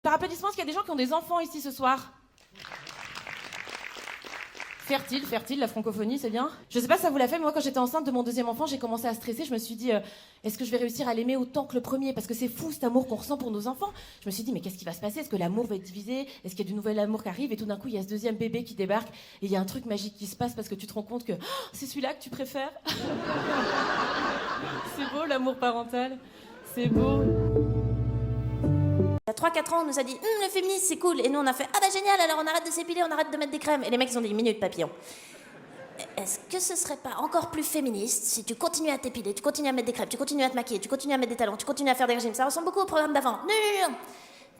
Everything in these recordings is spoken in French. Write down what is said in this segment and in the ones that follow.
Par applaudissement, est-ce qu'il y a des gens qui ont des enfants ici ce soir? Fertile, la francophonie, c'est bien. Je sais pas si ça vous l'a fait, mais moi, quand j'étais enceinte de mon deuxième enfant, j'ai commencé à stresser. Je me suis dit, est-ce que je vais réussir à l'aimer autant que le premier? Parce que c'est fou, cet amour qu'on ressent pour nos enfants. Je me suis dit, mais qu'est-ce qui va se passer? Est-ce que l'amour va être divisé? Est-ce qu'il y a du nouvel amour qui arrive? Et tout d'un coup, il y a ce deuxième bébé qui débarque. Et il y a un truc magique qui se passe parce que tu te rends compte que c'est celui-là que tu préfères. C'est beau, l'amour parental. C'est beau. Il y a 3-4 ans, on nous a dit le féminisme c'est cool. Et nous on a fait ah bah génial, alors on arrête de s'épiler, on arrête de mettre des crèmes. Et les mecs ils ont dit minute papillon. Est-ce que ce serait pas encore plus féministe si tu continues à t'épiler, tu continues à mettre des crèmes, tu continues à te maquiller, tu continues à mettre des talons, tu continues à faire des régimes? Ça ressemble beaucoup au programme d'avant. Non.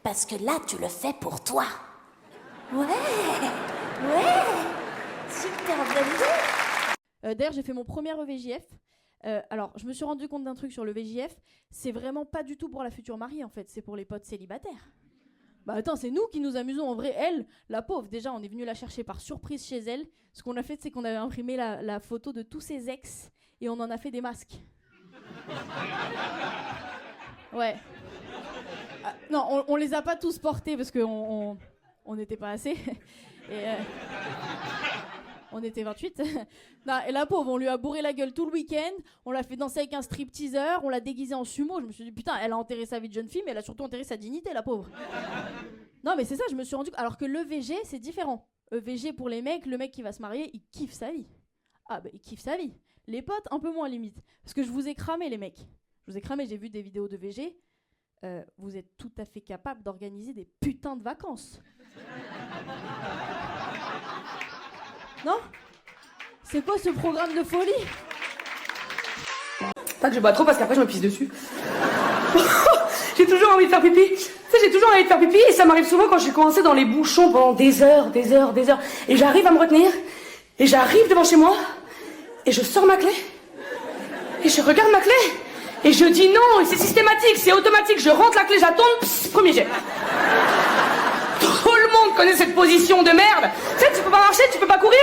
Parce que là tu le fais pour toi. Ouais. Super bonne idée. D'ailleurs j'ai fait mon premier EVJF. Alors, je me suis rendu compte d'un truc sur le VJF, c'est vraiment pas du tout pour la future mariée en fait, c'est pour les potes célibataires. Bah attends, c'est nous qui nous amusons en vrai. Elle, la pauvre, déjà on est venu la chercher par surprise chez elle. Ce qu'on a fait, c'est qu'on avait imprimé la photo de tous ses ex et on en a fait des masques. Ouais. Non, on les a pas tous portés parce qu'on n'était pas assez. Et on était 28. Non, et la pauvre, on lui a bourré la gueule tout le week-end, on l'a fait danser avec un stripteaseur, on l'a déguisée en sumo. Je me suis dit, putain, elle a enterré sa vie de jeune fille, mais elle a surtout enterré sa dignité, la pauvre. Non, mais c'est ça, je me suis rendu compte. Alors que l'EVG, c'est différent. EVG pour les mecs, le mec qui va se marier, il kiffe sa vie. Ah, bah, il kiffe sa vie. Les potes, un peu moins limite. Parce que je vous ai cramé, les mecs. Je vous ai cramé, j'ai vu des vidéos d'EVG. Vous êtes tout à fait capable d'organiser des putains de vacances. Non? C'est quoi ce programme de folie? Pas que je bois trop parce qu'après je me pisse dessus. J'ai toujours envie de faire pipi. Tu sais, j'ai toujours envie de faire pipi et ça m'arrive souvent quand je suis coincée dans les bouchons pendant des heures. Et j'arrive à me retenir et j'arrive devant chez moi et je sors ma clé et je regarde ma clé et je dis non, et c'est systématique, c'est automatique. Je rentre la clé, j'attends, premier jet. Tout le monde connaît cette position de merde. Tu sais, tu peux pas marcher, tu peux pas courir.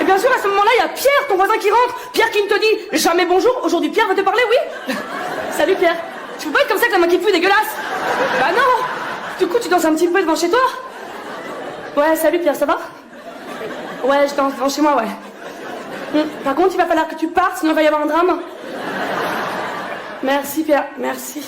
Et bien sûr, à ce moment-là, il y a Pierre, ton voisin qui rentre. Pierre qui ne te dit jamais bonjour. Aujourd'hui, Pierre va te parler, oui. Salut Pierre. Tu peux pas être comme ça avec la main qui pue, dégueulasse. Bah non. Du coup, tu danses un petit peu devant chez toi. Ouais, salut Pierre, ça va? Ouais, je danse devant chez moi, ouais. Par contre, il va falloir que tu partes, sinon il va y avoir un drame. Merci Pierre, merci.